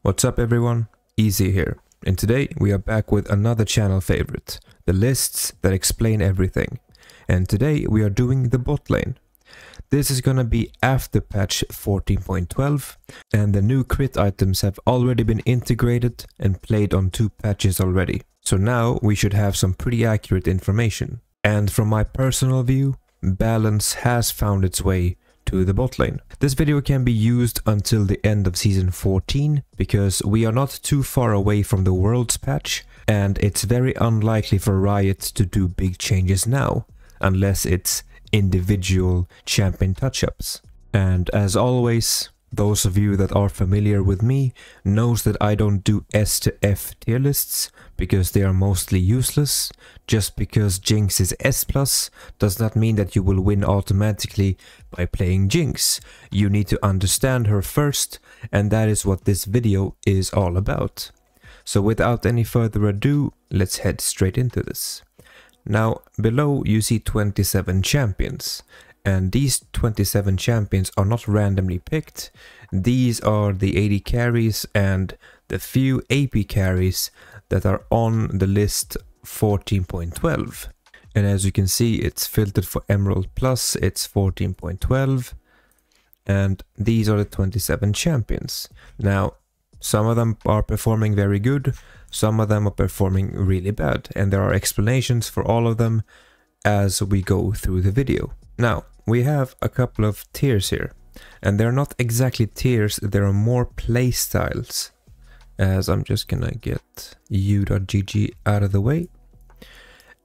What's up everyone, Easy here, and today we are back with another channel favorite, the lists that explain everything. And today we are doing the bot lane. This is gonna be after patch 14.12, and the new crit items have already been integrated and played on 2 patches already. So now we should have some pretty accurate information. And from my personal view, balance has found its way to the bot lane. This video can be used until the end of season 14 because we are not too far away from the Worlds patch, and it's very unlikely for Riot to do big changes now unless it's individual champion touch-ups. And as always, those of you that are familiar with me knows that I don't do S to F tier lists because they are mostly useless. Just because Jinx is S+ does not mean that you will win automatically by playing Jinx. You need to understand her first, and that is what this video is all about. So without any further ado, let's head straight into this. Now below you see 27 champions. And these 27 champions are not randomly picked. These are the AD carries and the few AP carries that are on the list 14.12. And as you can see, it's filtered for Emerald Plus, it's 14.12. And these are the 27 champions. Now, some of them are performing very good, some of them are performing really bad. And there are explanations for all of them as we go through the video. Now, we have a couple of tiers here, and they're not exactly tiers, there are more playstyles. As I'm just gonna get u.gg out of the way,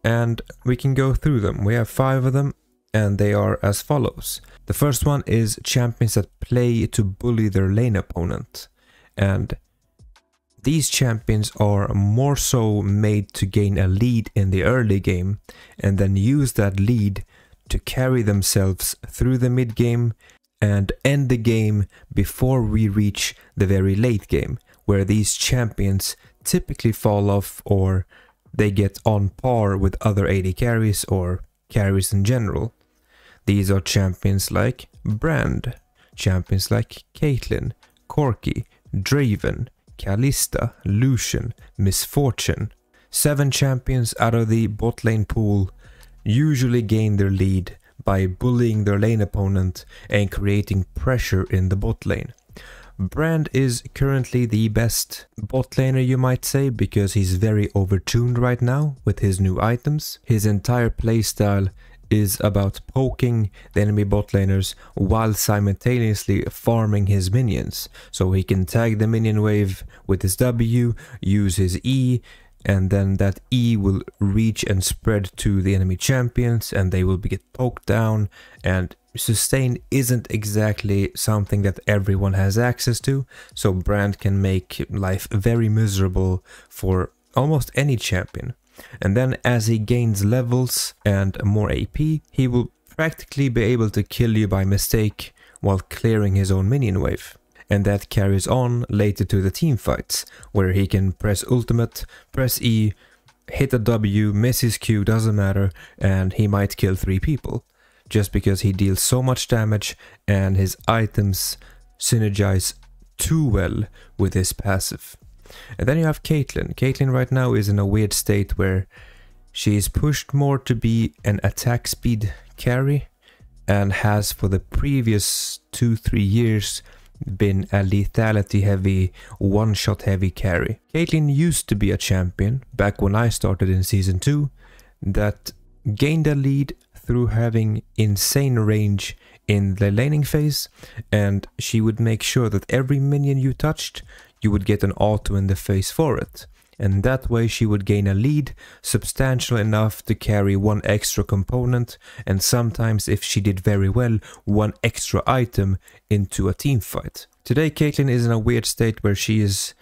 and we can go through them. We have 5 of them, and they are as follows. The first one is champions that play to bully their lane opponent, and these champions are more so made to gain a lead in the early game and then use that lead to carry themselves through the mid game and end the game before we reach the very late game, where these champions typically fall off or they get on par with other AD carries or carries in general. These are champions like Brand, champions like Caitlyn, Corki, Draven, Kalista, Lucian, Misfortune. 7 champions out of the bot lane pool usually gain their lead by bullying their lane opponent and creating pressure in the bot lane. Brand is currently the best bot laner, you might say, because he's very overtuned right now with his new items. His entire playstyle is about poking the enemy bot laners while simultaneously farming his minions. So he can tag the minion wave with his W, use his E, and then that E will reach and spread to the enemy champions and they will get poked down. And sustain isn't exactly something that everyone has access to, so Brand can make life very miserable for almost any champion. And then as he gains levels and more AP, he will practically be able to kill you by mistake while clearing his own minion wave. And that carries on later to the team fights, where he can press ultimate, press E, hit a W, miss his Q, doesn't matter, and he might kill 3 people. Just because he deals so much damage and his items synergize too well with his passive. And then you have Caitlyn. Caitlyn right now is in a weird state where she is pushed more to be an attack speed carry and has for the previous 2-3 years been a lethality heavy, one-shot heavy carry. Caitlyn used to be a champion back when I started in season 2 that gained a lead through having insane range in the laning phase, and she would make sure that every minion you touched you would get an auto in the face for it. And that way she would gain a lead substantial enough to carry 1 extra component, and sometimes, if she did very well, 1 extra item into a team fight. Today Caitlyn is in a weird state where she is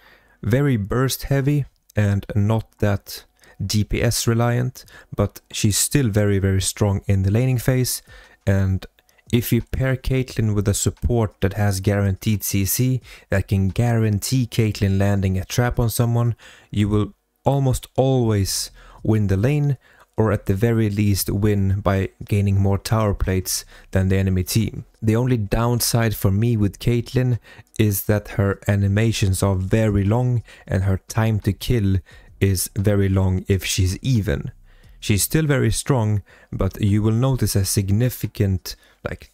very burst heavy and not that DPS reliant, but she's still very strong in the laning phase. And if you pair Caitlyn with a support that has guaranteed CC, that can guarantee Caitlyn landing a trap on someone, you will almost always win the lane, or at the very least win by gaining more tower plates than the enemy team. The only downside for me with Caitlyn is that her animations are very long and her time to kill is very long if she's even. She's still very strong, but you will notice a significant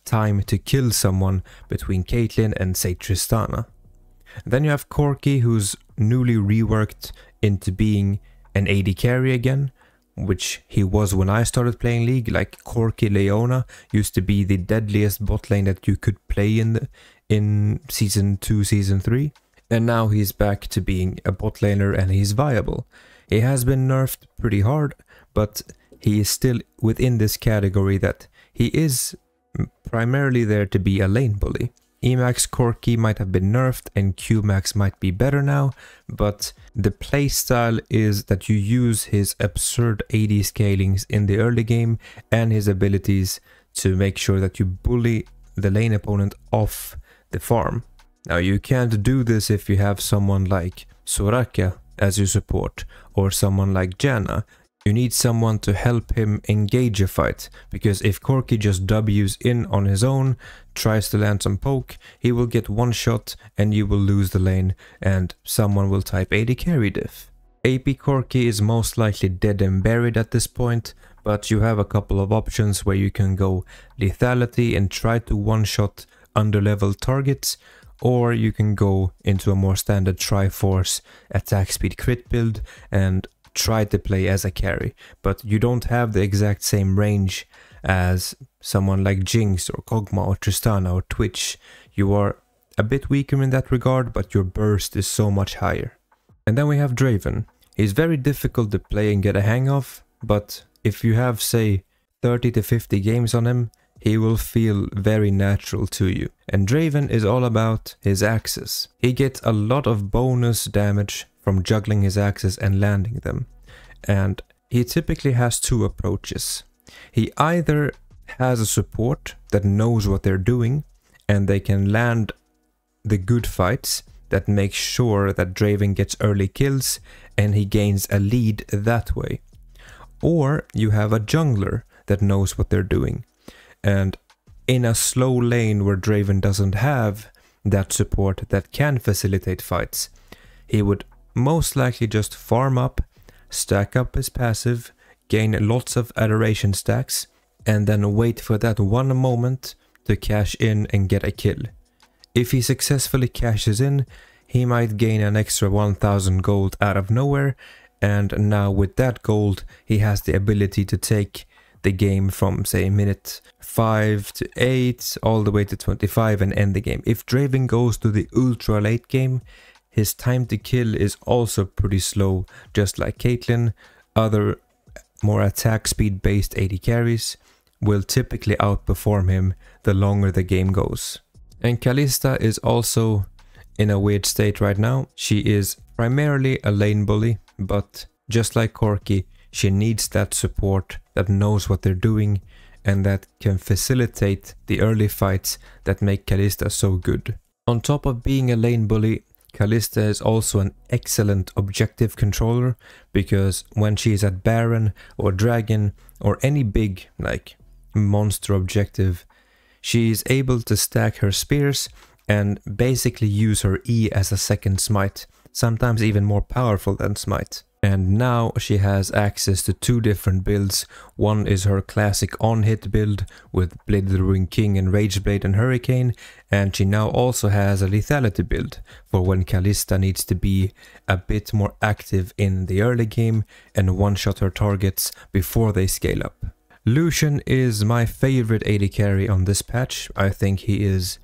time to kill someone between Caitlyn and say Tristana. Then you have Corki, who's newly reworked into being an AD carry again, which he was when I started playing League. Like Corki Leona used to be the deadliest bot lane that you could play in Season 2, Season 3. And now he's back to being a bot laner and he's viable. He has been nerfed pretty hard, but he is still within this category that he is primarily there to be a lane bully. Emax Corki might have been nerfed and Qmax might be better now, but the playstyle is that you use his absurd AD scalings in the early game and his abilities to make sure that you bully the lane opponent off the farm. Now you can't do this if you have someone like Soraka as your support or someone like Janna. You need someone to help him engage a fight, because if Corki just W's in on his own, tries to land some poke, he will get one shot and you will lose the lane and someone will type AD carry diff. AP Corki is most likely dead and buried at this point, but you have a couple of options where you can go lethality and try to one-shot under-level targets, or you can go into a more standard Triforce attack speed crit build and try to play as a carry, but you don't have the exact same range as someone like Jinx or Kog'Maw or Tristana or Twitch. You are a bit weaker in that regard, but your burst is so much higher. And then we have Draven. He's very difficult to play and get a hang of, but if you have say 30 to 50 games on him, he will feel very natural to you. And Draven is all about his axes. He gets a lot of bonus damage from juggling his axes and landing them. And he typically has two approaches. He either has a support that knows what they're doing and they can land the good fights that make sure that Draven gets early kills and he gains a lead that way. Or you have a jungler that knows what they're doing. And in a slow lane where Draven doesn't have that support that can facilitate fights, he would most likely just farm up, stack up his passive, gain lots of adoration stacks, and then wait for that one moment to cash in and get a kill. If he successfully cashes in, he might gain an extra 1000 gold out of nowhere, and now with that gold he has the ability to take the game from say minute 5 to 8 all the way to 25 and end the game. If Draven goes to the ultra late game, his time to kill is also pretty slow, just like Caitlyn. Other more attack speed based AD carries will typically outperform him the longer the game goes. And Kalista is also in a weird state right now. She is primarily a lane bully, but just like Corki, she needs that support that knows what they're doing and that can facilitate the early fights that make Kalista so good. On top of being a lane bully, Kalista is also an excellent objective controller, because when she's at Baron or Dragon or any big monster objective, she's able to stack her spears and basically use her E as a second smite, sometimes even more powerful than smite. And now she has access to two different builds. One is her classic on-hit build with Blade of the Ruined King and Rageblade and Hurricane, and she now also has a lethality build for when Kalista needs to be a bit more active in the early game and one-shot her targets before they scale up. Lucian is my favorite AD carry on this patch. I think he is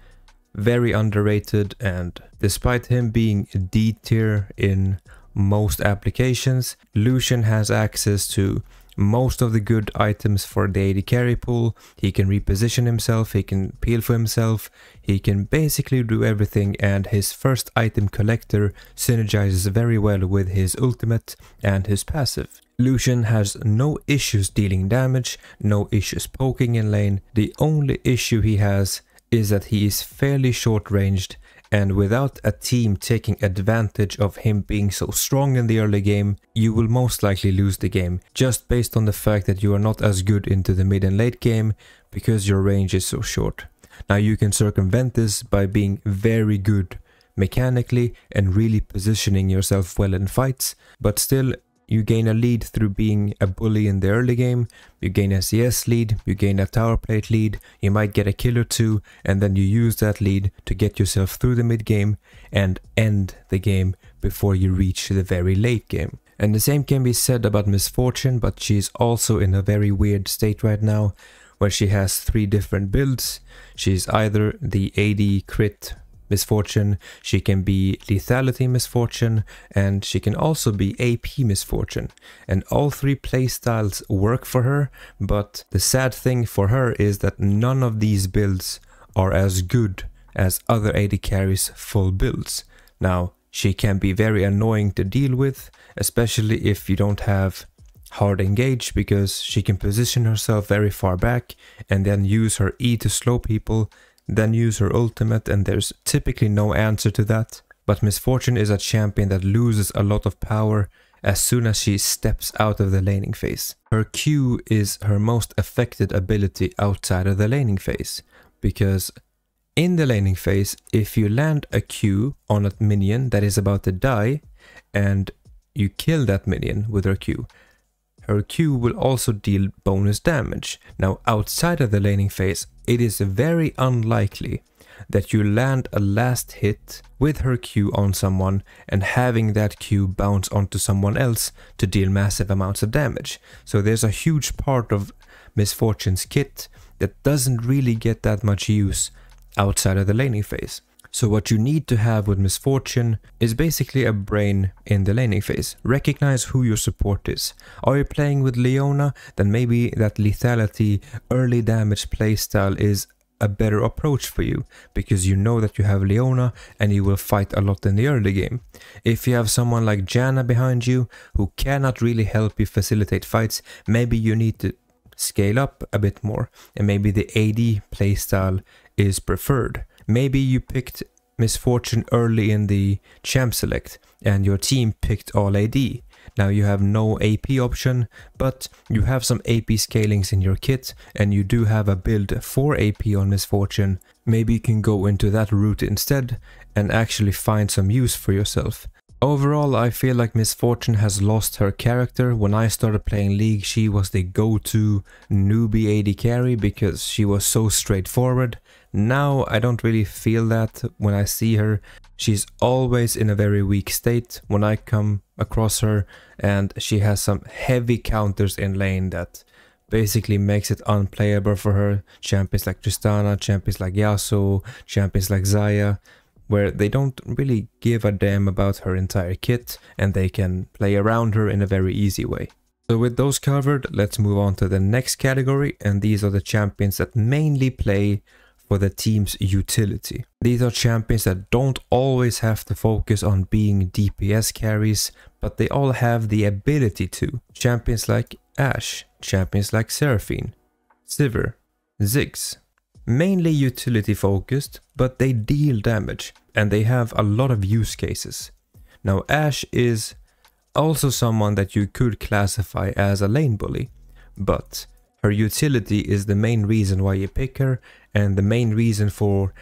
very underrated, and despite him being D tier in most applications, Lucian has access to most of the good items for the AD carry pool. He can reposition himself, he can peel for himself, he can basically do everything, and his first item collector synergizes very well with his ultimate and his passive. Lucian has no issues dealing damage, no issues poking in lane. The only issue he has is that he is fairly short ranged And without a team taking advantage of him being so strong in the early game, you will most likely lose the game, just based on the fact that you are not as good into the mid and late game because your range is so short. Now you can circumvent this by being very good mechanically and really positioning yourself well in fights, but still you gain a lead through being a bully in the early game, you gain a CS lead, you gain a tower plate lead, you might get a kill or two, and then you use that lead to get yourself through the mid game and end the game before you reach the very late game. And the same can be said about Misfortune, but she's also in a very weird state right now, where she has 3 different builds. She's either the AD crit Misfortune, she can be lethality Misfortune, and she can also be AP Misfortune. And all 3 playstyles work for her, but the sad thing for her is that none of these builds are as good as other AD carries' full builds. Now, she can be very annoying to deal with, especially if you don't have hard engage, because she can position herself very far back and then use her E to slow people, then use her ultimate, and there's typically no answer to that. But Misfortune is a champion that loses a lot of power as soon as she steps out of the laning phase. Her Q is her most affected ability outside of the laning phase, because in the laning phase, if you land a Q on a minion that is about to die and you kill that minion with her Q will also deal bonus damage. Now outside of the laning phase, it is very unlikely that you land a last hit with her Q on someone and having that Q bounce onto someone else to deal massive amounts of damage. So there's a huge part of Misfortune's kit that doesn't really get that much use outside of the laning phase. So what you need to have with Misfortune is basically a brain in the laning phase. Recognize who your support is. Are you playing with Leona? Then maybe that lethality early damage playstyle is a better approach for you, because you know that you have Leona and you will fight a lot in the early game. If you have someone like Janna behind you who cannot really help you facilitate fights, maybe you need to scale up a bit more, and maybe the AD playstyle is preferred. Maybe you picked Misfortune early in the champ select and your team picked all AD. Now you have no AP option, but you have some AP scalings in your kit and you do have a build for AP on Misfortune. Maybe you can go into that route instead and actually find some use for yourself. Overall, I feel like Misfortune has lost her character. When I started playing League, she was the go-to newbie AD carry because she was so straightforward. Now I don't really feel that when I see her. She's always in a very weak state when I come across her, and she has some heavy counters in lane that basically makes it unplayable for her. Champions like Tristana, champions like Yasuo, champions like Xayah, where they don't really give a damn about her entire kit and they can play around her in a very easy way. So with those covered, let's move on to the next category, and these are the champions that mainly play for the team's utility. These are champions that don't always have to focus on being DPS carries, but they all have the ability to. Champions like Ashe, champions like Seraphine, Civer, Ziggs. Mainly utility focused, but they deal damage and they have a lot of use cases. Now Ashe is also someone that you could classify as a lane bully, but her utility is the main reason why you pick her, and the main reason for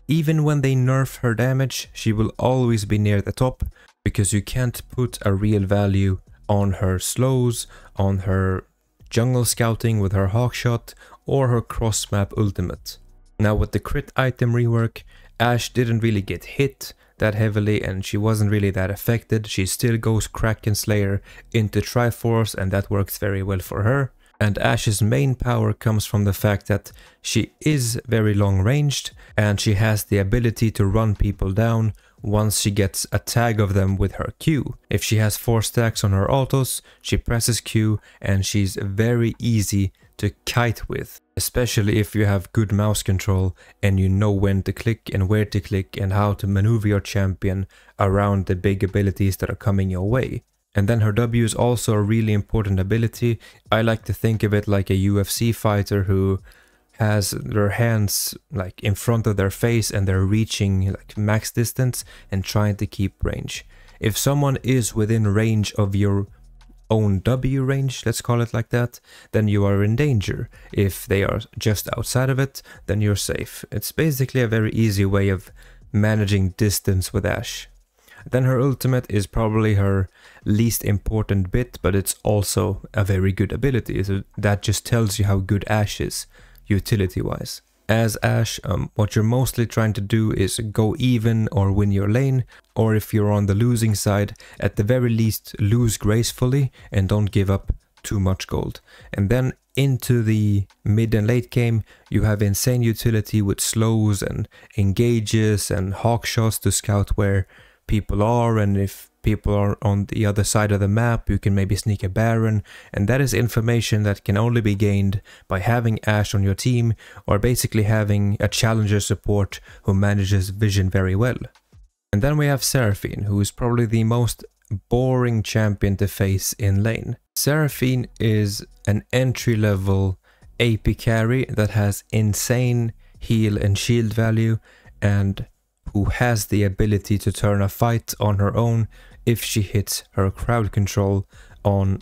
even when they nerf her damage, she will always be near the top, because you can't put a real value on her slows, on her jungle scouting with her hawkshot, or her cross map ultimate. Now with the crit item rework, Ashe didn't really get hit that heavily and she wasn't really that affected. She still goes Kraken Slayer into Triforce and that works very well for her. And Ashe's main power comes from the fact that she is very long ranged and she has the ability to run people down once she gets a tag of them with her Q. If she has 4 stacks on her autos, she presses Q and she's very easy to kite with, especially if you have good mouse control and you know when to click and where to click and how to maneuver your champion around the big abilities that are coming your way. And then her W is also a really important ability. I like to think of it like a UFC fighter who has their hands like in front of their face and they're reaching like max distance and trying to keep range. If someone is within range of your own W range, let's call it like that, then you are in danger. If they are just outside of it, then you're safe. It's basically a very easy way of managing distance with Ashe. Then her ultimate is probably her least important bit, but it's also a very good ability. So that just tells you how good Ashe is, utility wise. As Ashe, what you're mostly trying to do is go even or win your lane, or if you're on the losing side, at the very least lose gracefully and don't give up too much gold. And then into the mid and late game, you have insane utility with slows and engages and hawk shots to scout where people are, and if people are on the other side of the map, you can maybe sneak a Baron, and that is information that can only be gained by having Ashe on your team, or basically having a challenger support who manages vision very well. And then we have Seraphine, who is probably the most boring champion to face in lane. Seraphine is an entry-level AP carry that has insane heal and shield value, and who has the ability to turn a fight on her own if she hits her crowd control on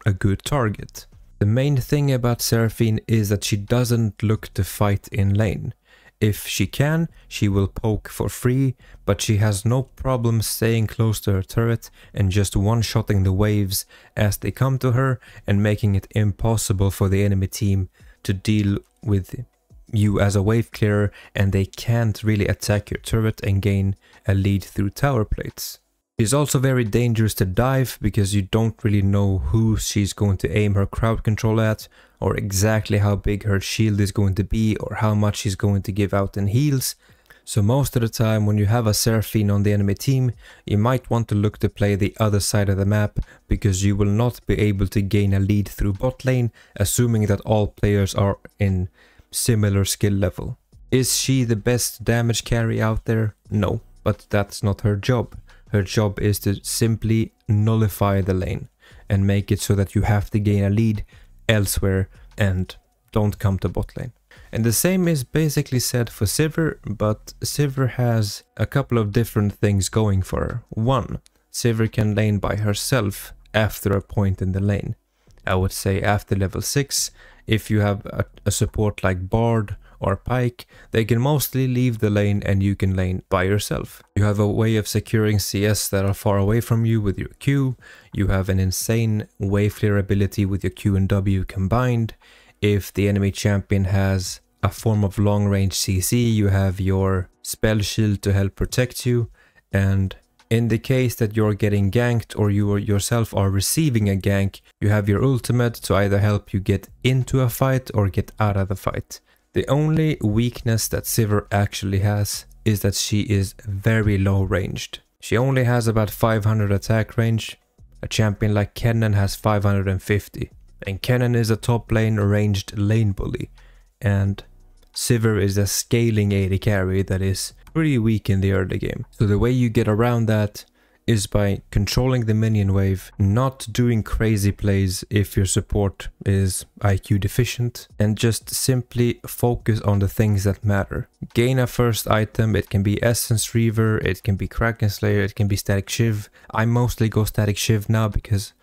a good target. The main thing about Seraphine is that she doesn't look to fight in lane. If she can, she will poke for free, but she has no problem staying close to her turret and just one-shotting the waves as they come to her and making it impossible for the enemy team to deal with you as a wave clearer, and they can't really attack your turret and gain a lead through tower plates. She's also very dangerous to dive because you don't really know who she's going to aim her crowd control at, or exactly how big her shield is going to be, or how much she's going to give out in heals. So most of the time when you have a Seraphine on the enemy team, you might want to look to play the other side of the map, because you will not be able to gain a lead through bot lane, assuming that all players are in similar skill level. Is she the best damage carry out there? No, but that's not her job. Her job is to simply nullify the lane and make it so that you have to gain a lead elsewhere and don't come to bot lane. And the same is basically said for Civer, but Civer has a couple of different things going for her. One, Civer can lane by herself after a point in the lane. I would say after level 6, if you have a support like Bard or Pike, they can mostly leave the lane and you can lane by yourself. You have a way of securing CS that are far away from you with your Q. You have an insane wave clear ability with your Q and W combined. If the enemy champion has a form of long range CC, you have your spell shield to help protect you. And in the case that you're getting ganked or you yourself are receiving a gank, you have your ultimate to either help you get into a fight or get out of the fight. The only weakness that Civer actually has is that she is very low ranged. She only has about 500 attack range. A champion like Kennen has 550. And Kennen is a top lane ranged lane bully. And Civer is a scaling AD carry that is pretty weak in the early game. So the way you get around that is by controlling the minion wave, not doing crazy plays if your support is IQ deficient, and just simply focus on the things that matter. Gain a first item. It can be Essence Reaver, it can be Kraken Slayer, it can be Static Shiv. I mostly go Static Shiv now because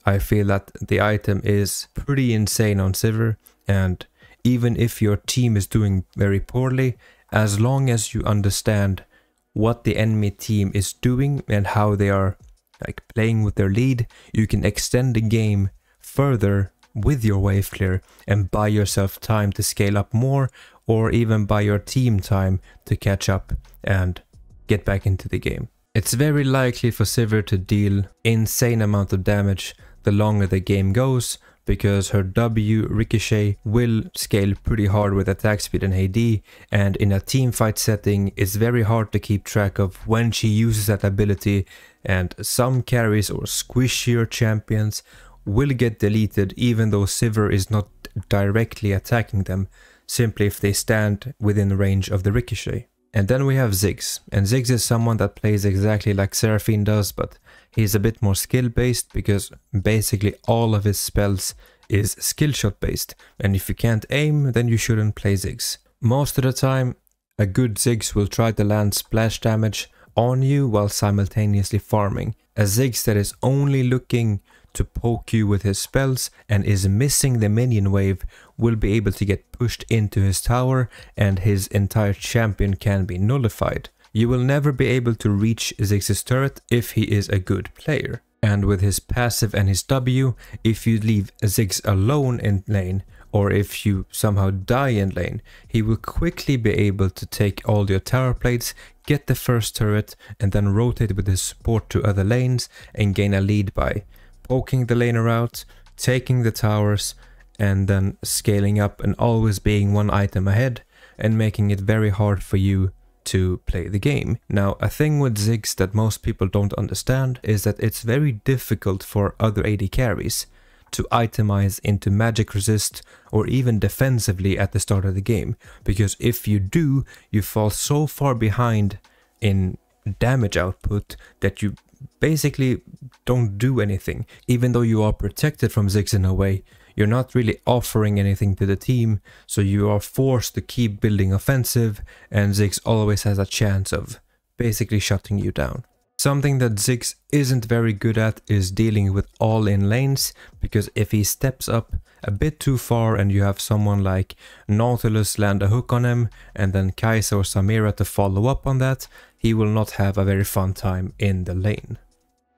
I feel that the item is pretty insane on Civer, and even if your team is doing very poorly, as long as you understand what the enemy team is doing and how they are like playing with their lead, you can extend the game further with your wave clear and buy yourself time to scale up more, or even buy your team time to catch up and get back into the game. It's very likely for Civer to deal insane amount of damage the longer the game goes, because her W Ricochet will scale pretty hard with attack speed and AD, and in a team fight setting it's very hard to keep track of when she uses that ability, and some carries or squishier champions will get deleted even though Civer is not directly attacking them, simply if they stand within range of the Ricochet. And then we have Ziggs, and Ziggs is someone that plays exactly like Seraphine does, but he's a bit more skill based because basically all of his spells is skill shot based, and if you can't aim, then you shouldn't play Ziggs. Most of the time, a good Ziggs will try to land splash damage on you while simultaneously farming. A Ziggs that is only looking to poke you with his spells and is missing the minion wave will be able to get pushed into his tower, and his entire champion can be nullified. You will never be able to reach Ziggs' turret if he is a good player. And with his passive and his W, if you leave Ziggs alone in lane, or if you somehow die in lane, he will quickly be able to take all your tower plates, get the first turret, and then rotate with his support to other lanes and gain a lead by poking the laner out, taking the towers, and then scaling up and always being one item ahead and making it very hard for you to play the game. Now, a thing with Ziggs that most people don't understand is that it's very difficult for other AD carries to itemize into magic resist or even defensively at the start of the game, because if you do, you fall so far behind in damage output that you basically don't do anything. Even though you are protected from Ziggs in a way, you're not really offering anything to the team, so you are forced to keep building offensive, and Ziggs always has a chance of basically shutting you down. Something that Ziggs isn't very good at is dealing with all-in lanes, because if he steps up a bit too far and you have someone like Nautilus land a hook on him and then Kai'Sa or Samira to follow up on that, he will not have a very fun time in the lane.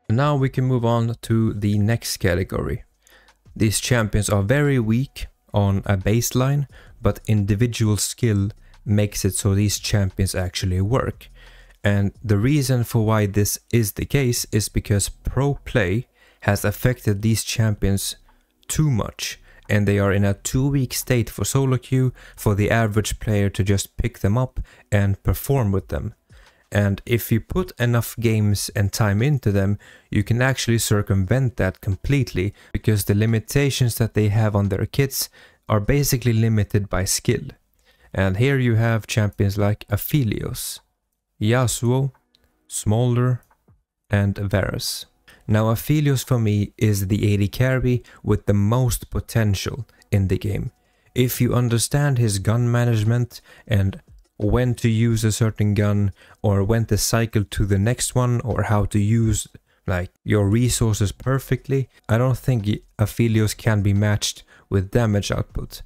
Now we can move on to the next category. These champions are very weak on a baseline, but individual skill makes it so these champions actually work. And the reason for why this is the case is because pro play has affected these champions too much, and they are in a too weak state for solo queue for the average player to just pick them up and perform with them. And if you put enough games and time into them, you can actually circumvent that completely, because the limitations that they have on their kits are basically limited by skill. And here you have champions like Aphelios, Yasuo, Smolder, and Varus. Now Aphelios for me is the AD carry with the most potential in the game. If you understand his gun management and when to use a certain gun, or when to cycle to the next one, or how to use like your resources perfectly, I don't think Aphelios can be matched with damage output.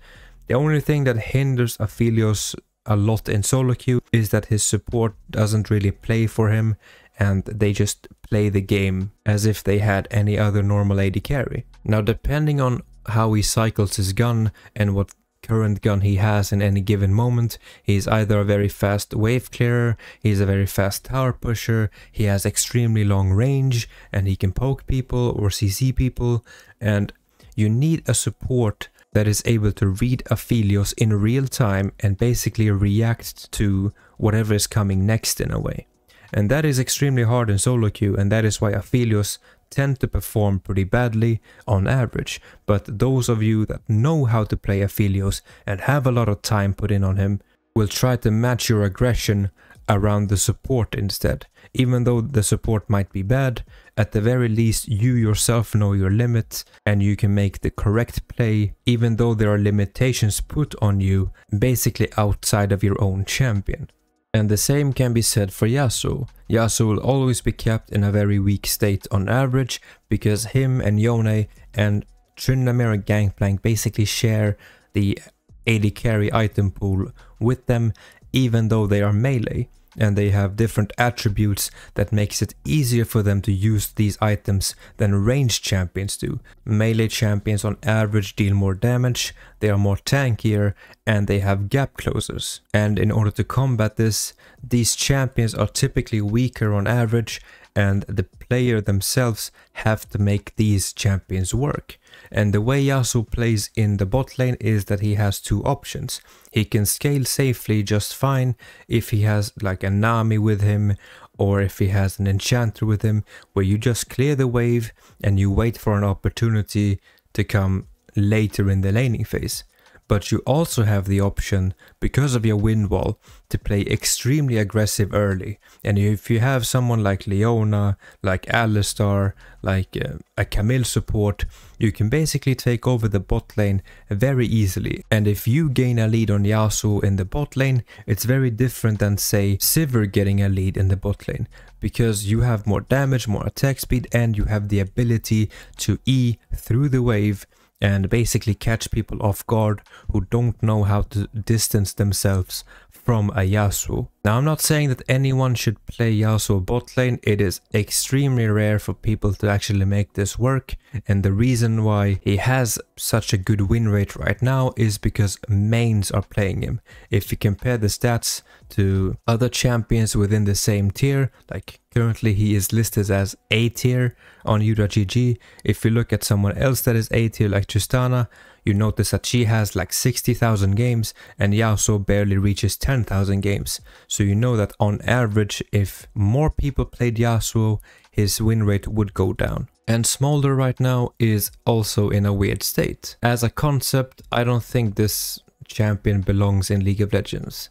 The only thing that hinders Aphelios a lot in solo queue is that his support doesn't really play for him, and they just play the game as if they had any other normal AD carry. Now, depending on how he cycles his gun and what current gun he has in any given moment, he's either a very fast wave clearer, he's a very fast tower pusher, he has extremely long range, and he can poke people or CC people, and you need a support that is able to read Aphelios in real time and basically react to whatever is coming next in a way. And that is extremely hard in solo queue, and that is why Aphelios tend to perform pretty badly on average. But those of you that know how to play Aphelios and have a lot of time put in on him will try to match your aggression around the support instead. Even though the support might be bad, at the very least you yourself know your limits and you can make the correct play, even though there are limitations put on you basically outside of your own champion. And the same can be said for Yasuo. Yasuo will always be kept in a very weak state on average, because him and Yone and Tryndamere Gangplank basically share the AD carry item pool with them, even though they are melee, and they have different attributes that makes it easier for them to use these items than ranged champions do. Melee champions on average deal more damage, they are more tankier, and they have gap closers. And in order to combat this, these champions are typically weaker on average, and the player themselves have to make these champions work. And the way Yasuo plays in the bot lane is that he has two options. He can scale safely just fine if he has like a Nami with him, or if he has an enchanter with him, where you just clear the wave and you wait for an opportunity to come later in the laning phase. but you also have the option, because of your win wall, to play extremely aggressive early. And if you have someone like Leona, like Alistar, like a Camille support, you can basically take over the bot lane very easily. And if you gain a lead on Yasuo in the bot lane, it's very different than, say, Civer getting a lead in the bot lane, because you have more damage, more attack speed, and you have the ability to E through the wave and basically catch people off guard who don't know how to distance themselves from a Yasuo. Now, I'm not saying that anyone should play Yasuo bot lane. It is extremely rare for people to actually make this work, and the reason why he has such a good win rate right now is because mains are playing him. If you compare the stats to other champions within the same tier, like currently he is listed as A tier on u.gg. If you look at someone else that is A tier like Tristana, you notice that she has like 60,000 games and Yasuo barely reaches 10,000 games. So you know that on average, if more people played Yasuo, his win rate would go down. And Smolder right now is also in a weird state. As a concept, I don't think this champion belongs in League of Legends.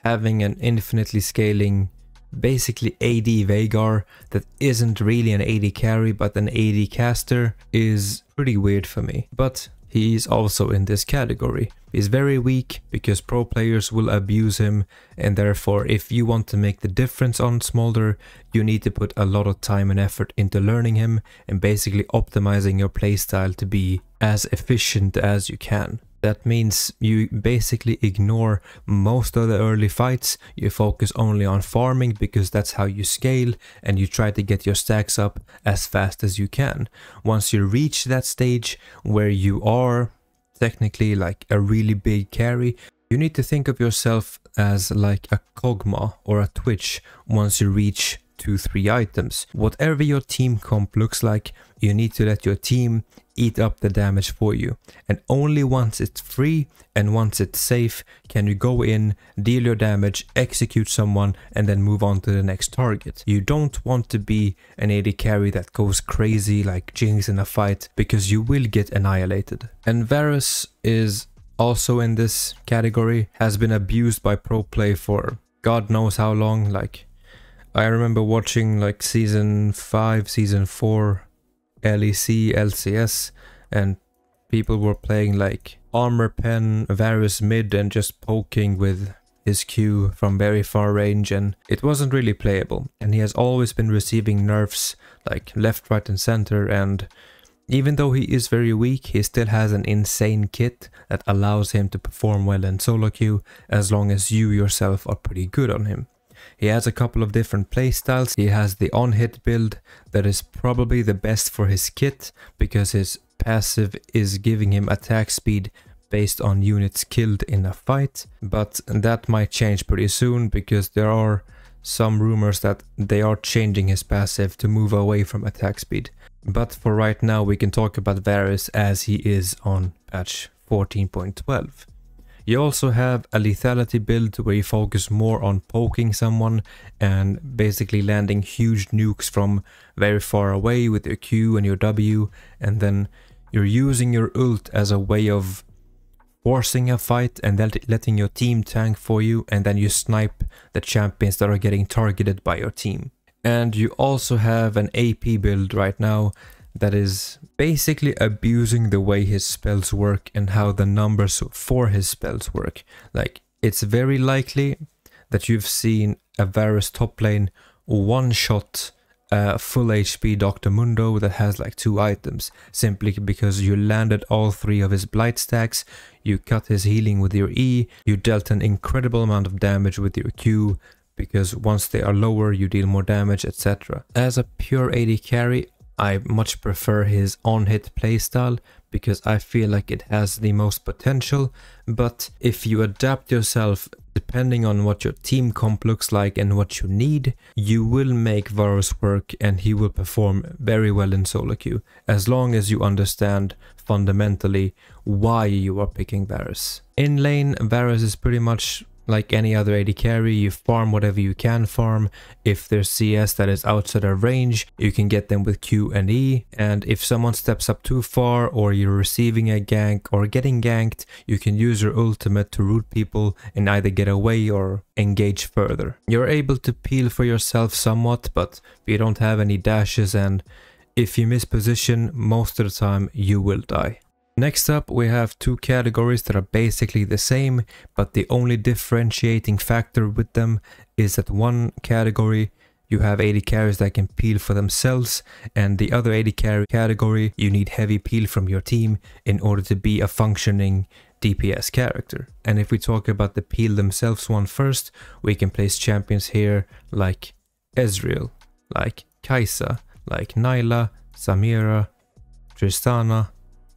Having an infinitely scaling, basically AD Veigar that isn't really an AD carry but an AD caster is pretty weird for me. But he is also in this category. He's very weak because pro players will abuse him, and therefore if you want to make the difference on Smolder, you need to put a lot of time and effort into learning him and basically optimizing your playstyle to be as efficient as you can. That means you basically ignore most of the early fights, you focus only on farming because that's how you scale, and you try to get your stacks up as fast as you can. Once you reach that stage where you are technically like a really big carry, you need to think of yourself as like a Kog'Maw or a Twitch once you reach 2-3 items. Whatever your team comp looks like, you need to let your team eat up the damage for you, and only once it's free and once it's safe can you go in, deal your damage, execute someone, and then move on to the next target. You don't want to be an AD carry that goes crazy like Jinx in a fight, because you will get annihilated. And Varus is also in this category, has been abused by pro play for God knows how long. Like, I remember watching like season 5, season 4 LEC, LCS, and people were playing like armor pen, Varus mid, and just poking with his Q from very far range, and it wasn't really playable. And he has always been receiving nerfs like left, right and center, and even though he is very weak, he still has an insane kit that allows him to perform well in solo queue as long as you yourself are pretty good on him. He has a couple of different playstyles. He has the on-hit build that is probably the best for his kit, because his passive is giving him attack speed based on units killed in a fight. But that might change pretty soon, because there are some rumors that they are changing his passive to move away from attack speed. But for right now, we can talk about Varus as he is on patch 14.12. You also have a lethality build where you focus more on poking someone and basically landing huge nukes from very far away with your Q and your W, and then you're using your ult as a way of forcing a fight and then letting your team tank for you, and then you snipe the champions that are getting targeted by your team. And you also have an AP build right now that is basically abusing the way his spells work and how the numbers for his spells work. Like, it's very likely that you've seen a Varus top lane one-shot full HP Dr. Mundo that has like 2 items, simply because you landed all 3 of his blight stacks, you cut his healing with your E, you dealt an incredible amount of damage with your Q, because once they are lower you deal more damage, etc. As a pure AD carry, I much prefer his on-hit playstyle because I feel like it has the most potential, but if you adapt yourself depending on what your team comp looks like and what you need, you will make Varus work and he will perform very well in solo queue, as long as you understand fundamentally why you are picking Varus. In lane, Varus is pretty much like any other AD carry, you farm whatever you can farm. If there's CS that is outside of range, you can get them with Q and E. And if someone steps up too far, or you're receiving a gank or getting ganked, you can use your ultimate to root people and either get away or engage further. You're able to peel for yourself somewhat, but you don't have any dashes, and if you miss position, most of the time you will die. Next up, we have two categories that are basically the same, but the only differentiating factor with them is that one category you have AD carries that can peel for themselves, and the other AD carry category you need heavy peel from your team in order to be a functioning DPS character. And if we talk about the peel themselves one first, we can place champions here like Ezreal, like Kai'Sa, like Nilah, Samira, Tristana,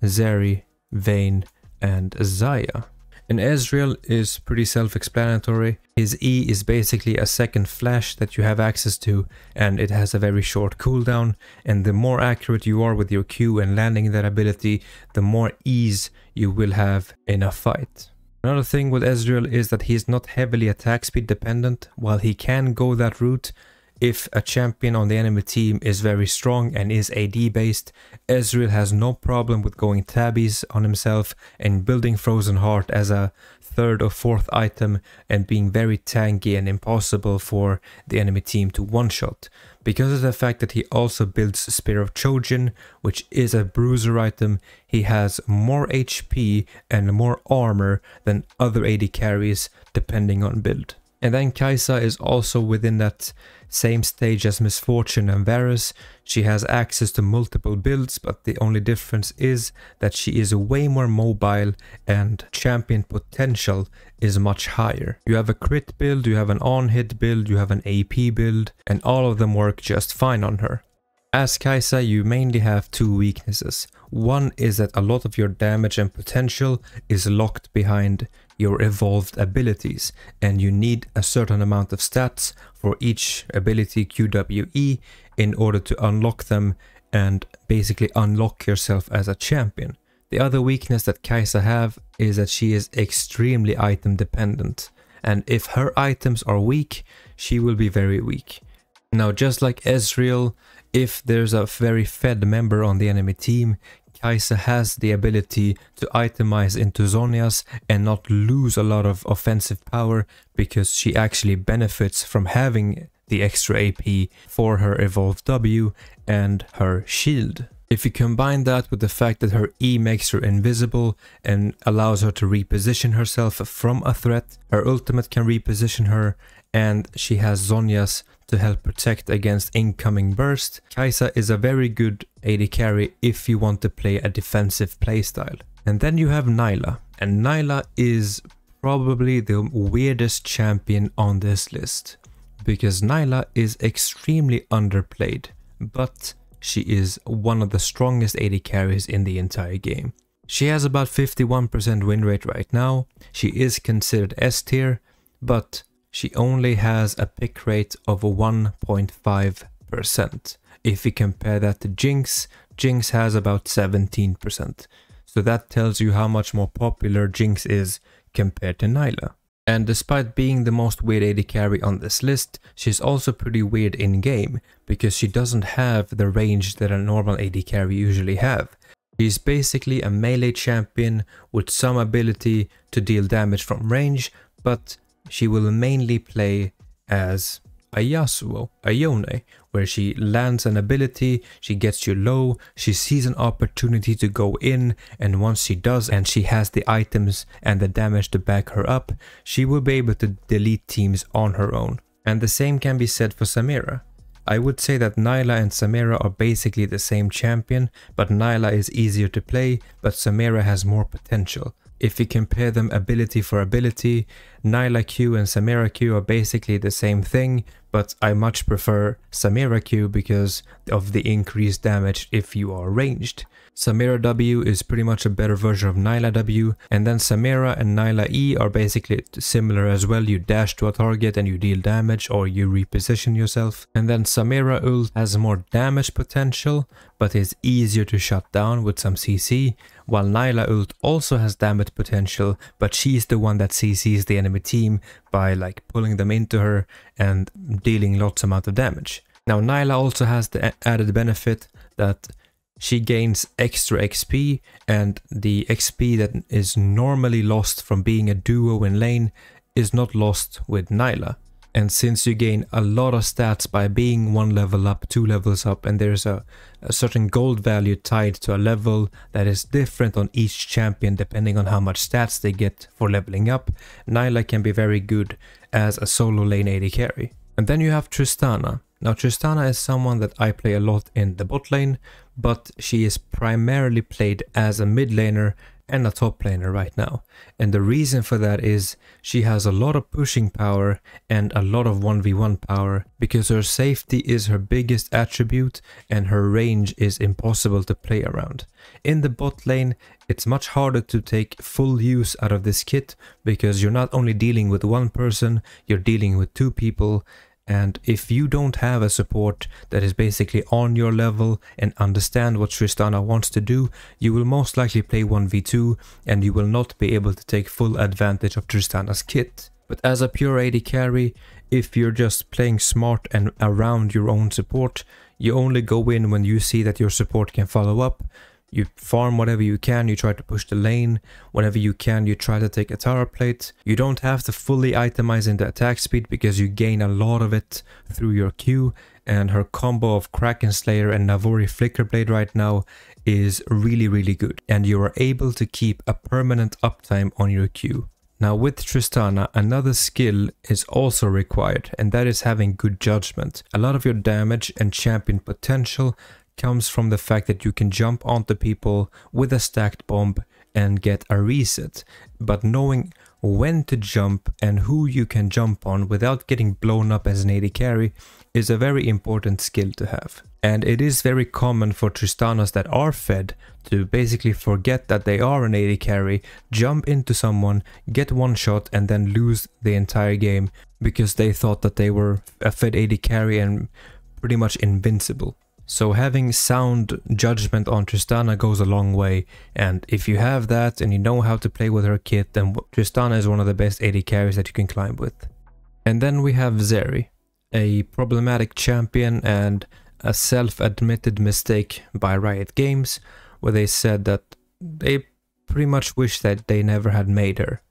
Zeri, Vayne, and Xayah. And Ezreal is pretty self-explanatory. His E is basically a second flash that you have access to, and it has a very short cooldown, and the more accurate you are with your Q and landing that ability, the more ease you will have in a fight. Another thing with Ezreal is that he's not heavily attack speed dependent. While he can go that route, if a champion on the enemy team is very strong and is AD based, Ezreal has no problem with going tabbies on himself and building Frozen Heart as a third or fourth item and being very tanky and impossible for the enemy team to one-shot. Because of the fact that he also builds Spear of Chojin, which is a bruiser item, he has more HP and more armor than other AD carries depending on build. And then Kai'Sa is also within that same stage as Misfortune and Varus. She has access to multiple builds, but the only difference is that she is way more mobile and champion potential is much higher. You have a crit build, you have an on-hit build, you have an AP build, and all of them work just fine on her. As Kai'Sa, you mainly have two weaknesses. One is that a lot of your damage and potential is locked behind your evolved abilities, and you need a certain amount of stats for each ability QWE in order to unlock them and basically unlock yourself as a champion. The other weakness that Kai'Sa have is that she is extremely item dependent, and if her items are weak, she will be very weak. Now, just like Ezreal, if there's a very fed member on the enemy team, Kai'Sa has the ability to itemize into Zhonya's and not lose a lot of offensive power because she actually benefits from having the extra AP for her evolved W and her shield. If you combine that with the fact that her E makes her invisible and allows her to reposition herself from a threat, her ultimate can reposition her, and she has Zhonya's to help protect against incoming burst, Kai'Sa is a very good AD carry if you want to play a defensive playstyle. And then you have Nilah, and Nilah is probably the weirdest champion on this list, because Nilah is extremely underplayed, but she is one of the strongest AD carries in the entire game. She has about 51% win rate right now. She is considered S tier, but she only has a pick rate of 1.5%. If we compare that to Jinx, Jinx has about 17%. So that tells you how much more popular Jinx is compared to Nilah. And despite being the most weird AD carry on this list, she's also pretty weird in game, because she doesn't have the range that a normal AD carry usually have. She's basically a melee champion with some ability to deal damage from range, but she will mainly play as a Yasuo, a Yone, where she lands an ability, she gets you low, she sees an opportunity to go in, and once she does and she has the items and the damage to back her up, she will be able to delete teams on her own. And the same can be said for Samira. I would say that Nilah and Samira are basically the same champion, but Nilah is easier to play, but Samira has more potential. If we compare them ability for ability, Nilah Q and Samira Q are basically the same thing, but I much prefer Samira Q because of the increased damage if you are ranged. Samira W is pretty much a better version of Nilah W, and then Samira and Nilah E are basically similar as well. You dash to a target and you deal damage, or you reposition yourself. And then Samira ult has more damage potential, but is easier to shut down with some CC, while Nilah ult also has damage potential, but she's the one that CCs the enemy enemy team by like pulling them into her and dealing lots amount of damage. Now Nilah also has the added benefit that she gains extra XP, and the XP that is normally lost from being a duo in lane is not lost with Nilah. And since you gain a lot of stats by being 1 level up, 2 levels up, and there's a certain gold value tied to a level that is different on each champion depending on how much stats they get for leveling up, Nilah can be very good as a solo lane AD carry. And then you have Tristana. Now Tristana is someone that I play a lot in the bot lane, but she is primarily played as a mid laner and a top laner right now. And the reason for that is she has a lot of pushing power and a lot of 1v1 power, because her safety is her biggest attribute and her range is impossible to play around. In the bot lane, it's much harder to take full use out of this kit, because you're not only dealing with one person, you're dealing with 2 people. And if you don't have a support that is basically on your level and understand what Tristana wants to do, you will most likely play 1v2 and you will not be able to take full advantage of Tristana's kit. But as a pure AD carry, if you're just playing smart and around your own support, you only go in when you see that your support can follow up. You farm whatever you can, you try to push the lane. Whenever you can, you try to take a tower plate. You don't have to fully itemize into attack speed because you gain a lot of it through your Q. And her combo of Kraken Slayer and Navori Flickerblade right now is really good. And you are able to keep a permanent uptime on your Q. Now with Tristana, another skill is also required, and that is having good judgment. A lot of your damage and champion potential comes from the fact that you can jump onto people with a stacked bomb and get a reset, but knowing when to jump and who you can jump on without getting blown up as an AD carry is a very important skill to have. And it is very common for Tristanas that are fed to basically forget that they are an AD carry, jump into someone, get one shot and then lose the entire game because they thought that they were a fed AD carry and pretty much invincible. So having sound judgment on Tristana goes a long way, and if you have that and you know how to play with her kit, then Tristana is one of the best AD carries that you can climb with. And then we have Zeri, a problematic champion and a self-admitted mistake by Riot Games, where they said that they pretty much wish that they never had made her.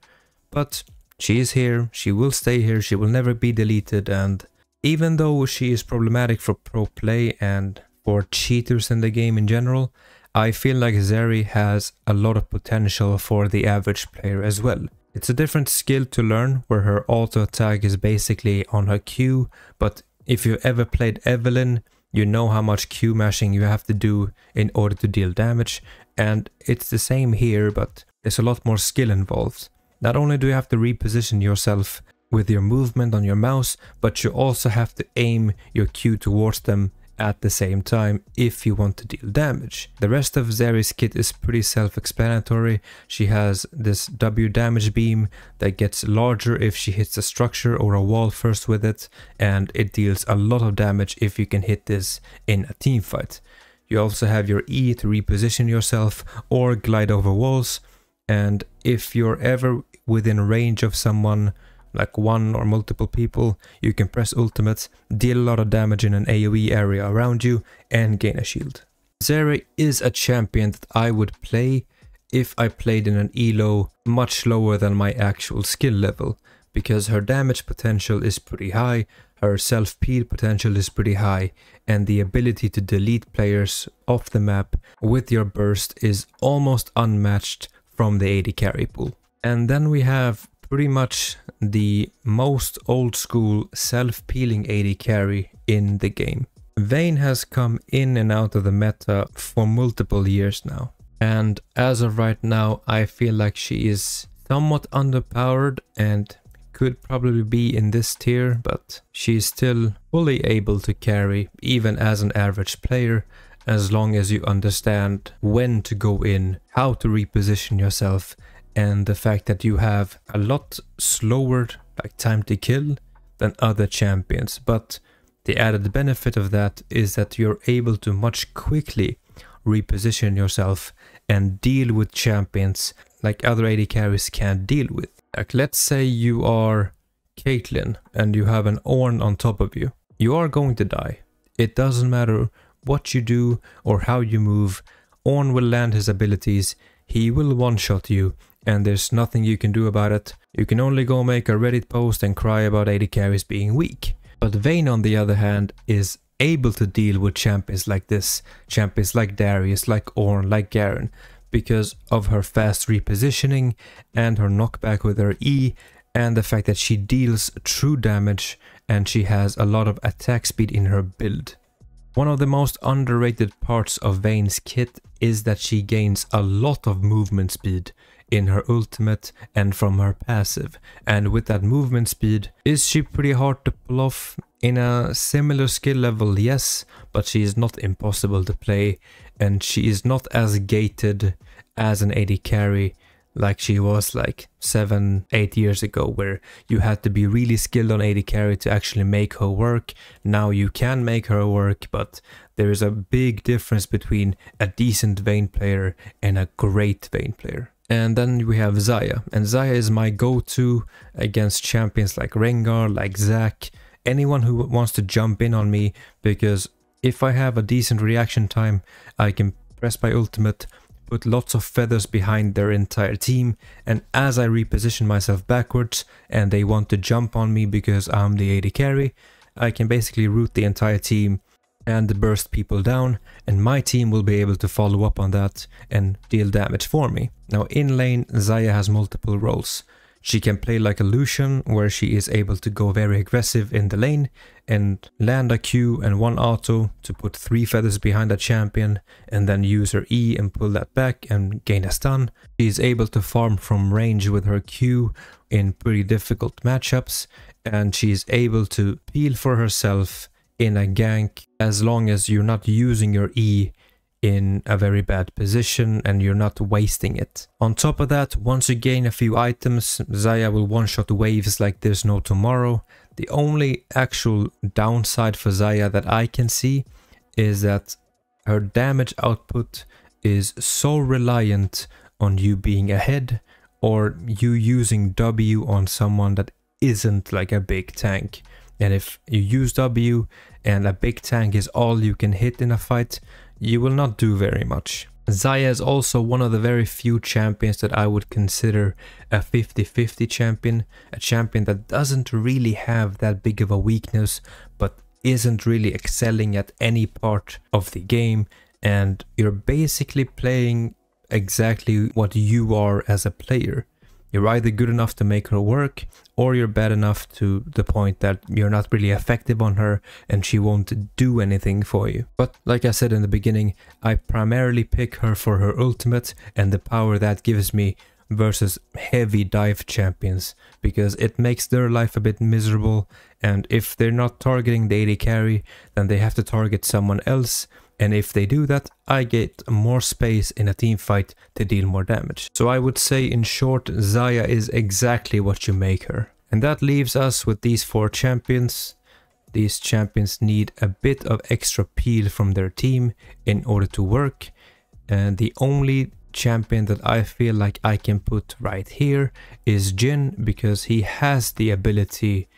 But she is here, she will stay here, she will never be deleted, and even though she is problematic for pro play and for cheaters in the game in general, I feel like Zeri has a lot of potential for the average player as well. It's a different skill to learn, where her auto attack is basically on her Q, but if you ever played Evelynn, you know how much Q mashing you have to do in order to deal damage, and it's the same here, but there's a lot more skill involved. Not only do you have to reposition yourself with your movement on your mouse, but you also have to aim your Q towards them at the same time if you want to deal damage. The rest of Zeri's kit is pretty self-explanatory. She has this W damage beam that gets larger if she hits a structure or a wall first with it, and it deals a lot of damage if you can hit this in a team fight. You also have your E to reposition yourself or glide over walls, and if you're ever within range of someone, like one or multiple people, you can press ultimate, deal a lot of damage in an AoE area around you, and gain a shield. Zeri is a champion that I would play if I played in an elo much lower than my actual skill level, because her damage potential is pretty high, her self-peel potential is pretty high, and the ability to delete players off the map with your burst is almost unmatched from the AD carry pool. And then we have pretty much the most old school self-peeling AD carry in the game. Vayne has come in and out of the meta for multiple years now, and as of right now I feel like she is somewhat underpowered and could probably be in this tier, but she's still fully able to carry even as an average player, as long as you understand when to go in, how to reposition yourself, and the fact that you have a lot slower time to kill than other champions. But the added benefit of that is that you're able to much quickly reposition yourself and deal with champions like other AD carries can't deal with. Like, let's say you are Caitlyn and you have an Ornn on top of you. You are going to die. It doesn't matter what you do or how you move. Ornn will land his abilities, he will one-shot you, and there's nothing you can do about it. You can only go make a Reddit post and cry about AD carries being weak. But Vayne, on the other hand, is able to deal with champions like this, champions like Darius, like Ornn, like Garen, because of her fast repositioning and her knockback with her E, and the fact that she deals true damage and she has a lot of attack speed in her build. One of the most underrated parts of Vayne's kit is that she gains a lot of movement speed in her ultimate and from her passive, and with that movement speed, is she pretty hard to pull off? In a similar skill level, yes, but she is not impossible to play, and she is not as gated as an AD carry like she was like 7-8 years ago, where you had to be really skilled on AD carry to actually make her work. Now you can make her work, but there is a big difference between a decent Vayne player and a great Vayne player. And then we have Xayah, and Xayah is my go-to against champions like Rengar, like Zac, anyone who wants to jump in on me, because if I have a decent reaction time, I can press my ultimate, put lots of feathers behind their entire team, and as I reposition myself backwards and they want to jump on me because I'm the AD carry, I can basically root the entire team and burst people down, and my team will be able to follow up on that and deal damage for me. Now in lane, Xayah has multiple roles. She can play like a Lucian, where she is able to go very aggressive in the lane and land a Q and one auto to put 3 feathers behind a champion, and then use her E and pull that back and gain a stun. She is able to farm from range with her Q in pretty difficult matchups, and she is able to peel for herself in a gank as long as you're not using your E in a very bad position and you're not wasting it. On top of that, once you gain a few items, Xayah will one-shot waves like there's no tomorrow. The only actual downside for Xayah that I can see is that her damage output is so reliant on you being ahead or you using W on someone that isn't like a big tank. And if you use W and a big tank is all you can hit in a fight, you will not do very much. Xayah is also one of the very few champions that I would consider a 50-50 champion, a champion that doesn't really have that big of a weakness, but isn't really excelling at any part of the game, and you're basically playing exactly what you are as a player. You're either good enough to make her work, or you're bad enough to the point that you're not really effective on her and she won't do anything for you. But like I said in the beginning, I primarily pick her for her ultimate and the power that gives me versus heavy dive champions, because it makes their life a bit miserable, and if they're not targeting the AD carry, then they have to target someone else. And if they do that, I get more space in a team fight to deal more damage. So I would say in short, Xayah is exactly what you make her. And that leaves us with these 4 champions. These champions need a bit of extra peel from their team in order to work. And the only champion that I feel like I can put right here is Jhin, because he has the ability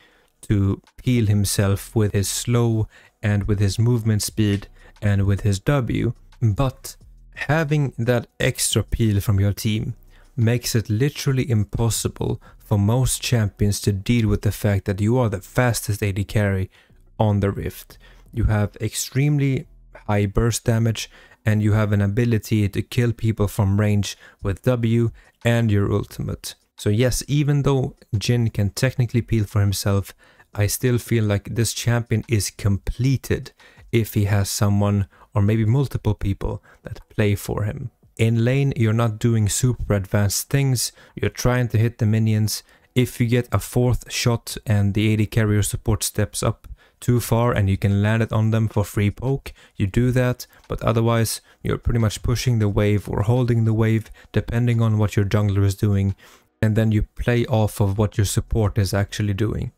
to peel himself with his slow and with his movement speed and with his W, but having that extra peel from your team makes it literally impossible for most champions to deal with the fact that you are the fastest AD carry on the Rift. You have extremely high burst damage and you have an ability to kill people from range with W and your ultimate. So yes, even though Jhin can technically peel for himself, I still feel like this champion is completed if he has someone or maybe multiple people that play for him. In lane, you're not doing super advanced things, you're trying to hit the minions. If you get a 4th shot and the AD carrier support steps up too far and you can land it on them for free poke, you do that, but otherwise you're pretty much pushing the wave or holding the wave depending on what your jungler is doing, and then you play off of what your support is actually doing.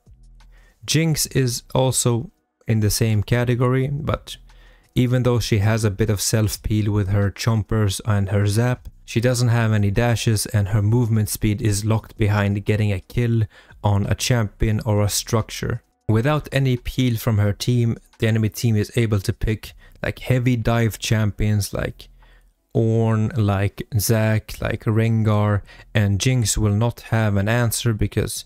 Jinx is also in the same category, but even though she has a bit of self-peel with her chompers and her zap, She doesn't have any dashes and her movement speed is locked behind getting a kill on a champion or a structure. Without any peel from her team, the enemy team is able to pick like heavy dive champions like Ornn, like Zac, like Rengar, and Jinx will not have an answer because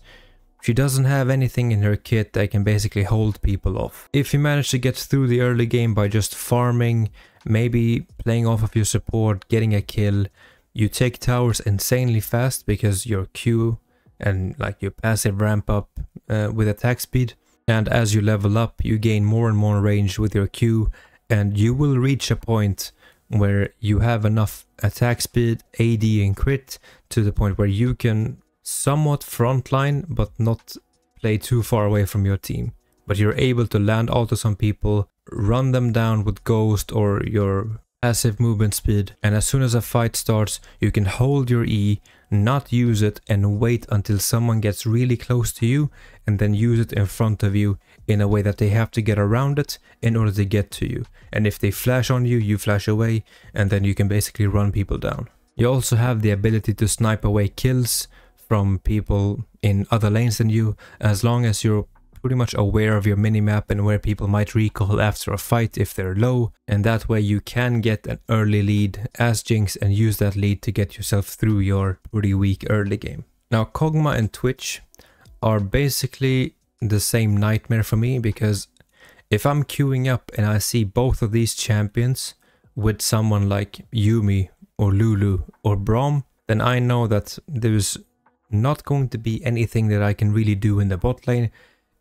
she doesn't have anything in her kit that can basically hold people off. If you manage to get through the early game by just farming, maybe playing off of your support, getting a kill, you take towers insanely fast because your Q and like your passive ramp up with attack speed. And as you level up, you gain more and more range with your Q, and you will reach a point where you have enough attack speed, AD and crit to the point where you can somewhat frontline but not play too far away from your team. But you're able to land autos on people, run them down with Ghost or your passive movement speed, and as soon as a fight starts, you can hold your E, not use it, and wait until someone gets really close to you, and then use it in front of you in a way that they have to get around it in order to get to you. And if they flash on you, you flash away, and then you can basically run people down. You also have the ability to snipe away kills from people in other lanes than you, as long as you're pretty much aware of your minimap and where people might recall after a fight if they're low, and that way you can get an early lead as Jinx and use that lead to get yourself through your pretty weak early game. Now Kog'Maw and Twitch are basically the same nightmare for me, because if I'm queuing up and I see both of these champions with someone like Yuumi or Lulu or Braum, then I know that there's not going to be anything that I can really do in the bot lane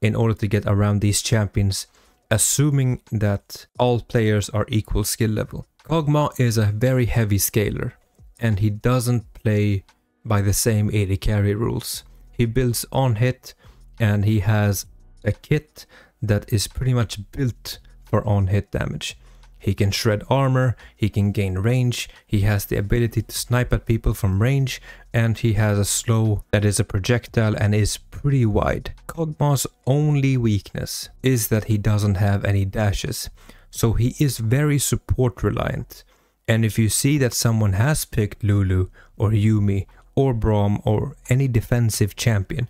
in order to get around these champions, assuming that all players are equal skill level. Kog'Maw is a very heavy scaler, and he doesn't play by the same AD carry rules. He builds on hit, and he has a kit that is pretty much built for on hit damage. He can shred armor, he can gain range, he has the ability to snipe at people from range, and he has a slow that is a projectile and is pretty wide. Kog'Maw's only weakness is that he doesn't have any dashes, so he is very support reliant. And if you see that someone has picked Lulu or Yuumi or Braum or any defensive champion,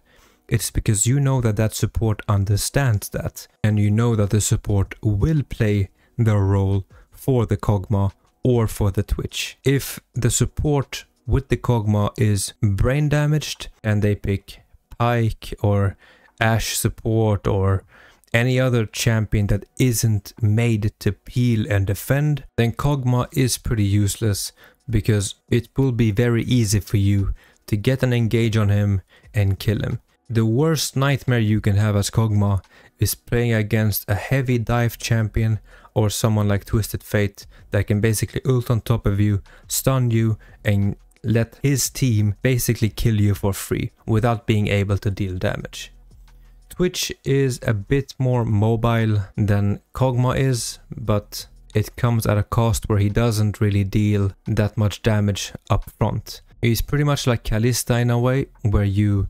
it's because you know that that support understands that, and you know that the support will play the role for the Kog'Maw or for the Twitch. If the support with the Kog'Maw is brain damaged and they pick Pyke or Ashe support or any other champion that isn't made to peel and defend, then Kog'Maw is pretty useless, because it will be very easy for you to get an engage on him and kill him. The worst nightmare you can have as Kog'Maw is playing against a heavy dive champion or someone like Twisted Fate that can basically ult on top of you, stun you, and let his team basically kill you for free without being able to deal damage. Twitch is a bit more mobile than Kog'Maw is, but it comes at a cost where he doesn't really deal that much damage up front. He's pretty much like Kalista in a way, where you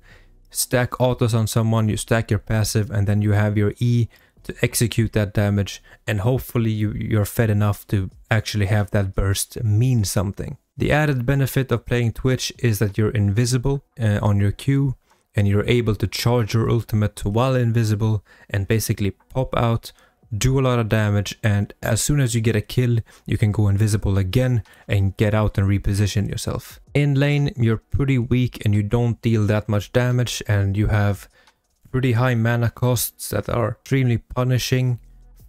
stack autos on someone, you stack your passive, and then you have your E to execute that damage, and hopefully you're fed enough to actually have that burst mean something. The added benefit of playing Twitch is that you're invisible on your Q, and you're able to charge your ultimate while invisible and basically pop out, do a lot of damage, and as soon as you get a kill, you can go invisible again and get out and reposition yourself. In lane, you're pretty weak and you don't deal that much damage, and you have pretty high mana costs that are extremely punishing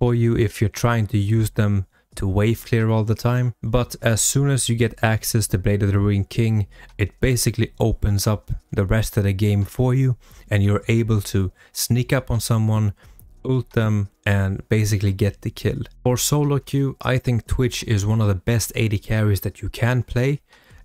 for you if you're trying to use them to wave clear all the time. But as soon as you get access to Blade of the Ruined King, it basically opens up the rest of the game for you, and you're able to sneak up on someone, ult them, and basically get the kill. For solo queue, I think Twitch is one of the best AD carries that you can play,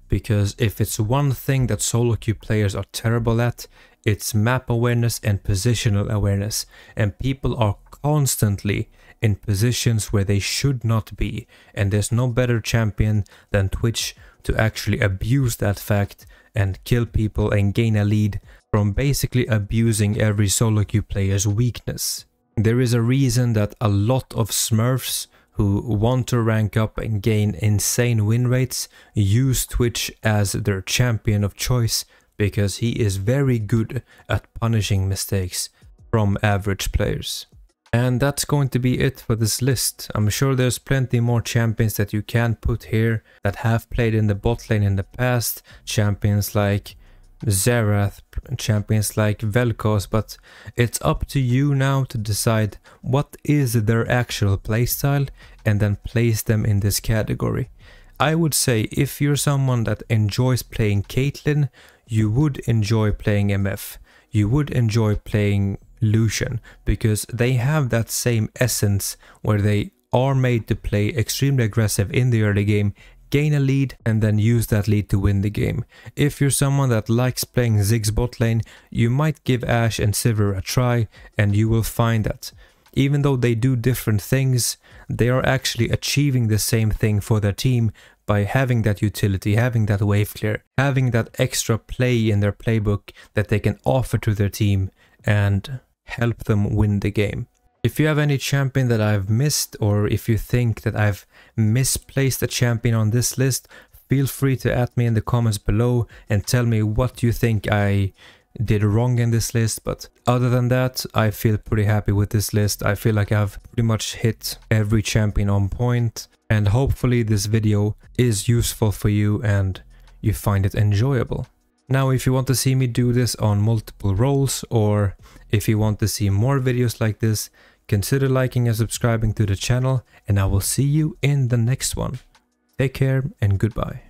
because if it's one thing that solo queue players are terrible at, it's map awareness and positional awareness, and people are constantly in positions where they should not be, and there's no better champion than Twitch to actually abuse that fact and kill people and gain a lead from basically abusing every solo queue player's weakness. There is a reason that a lot of smurfs who want to rank up and gain insane win rates use Twitch as their champion of choice because he is very good at punishing mistakes from average players. And that's going to be it for this list. I'm sure there's plenty more champions that you can put here that have played in the bot lane in the past. Champions like Xerath, champions like Vel'Koz, but it's up to you now to decide what is their actual playstyle and then place them in this category. I would say if you're someone that enjoys playing Caitlyn, you would enjoy playing MF. You would enjoy playing Lucian because they have that same essence where they are made to play extremely aggressive in the early game, gain a lead and then use that lead to win the game. If you're someone that likes playing Ziggs bot lane, you might give Ashe and Civer a try and you will find that even though they do different things, they are actually achieving the same thing for their team by having that utility, having that wave clear, having that extra play in their playbook that they can offer to their team and help them win the game. If you have any champion that I've missed, or if you think that I've misplaced a champion on this list, feel free to add me in the comments below and tell me what you think I did wrong in this list. But other than that, I feel pretty happy with this list. I feel like I've pretty much hit every champion on point, and hopefully this video is useful for you and you find it enjoyable. Now, if you want to see me do this on multiple roles, or if you want to see more videos like this, consider liking and subscribing to the channel, and I will see you in the next one. Take care and goodbye.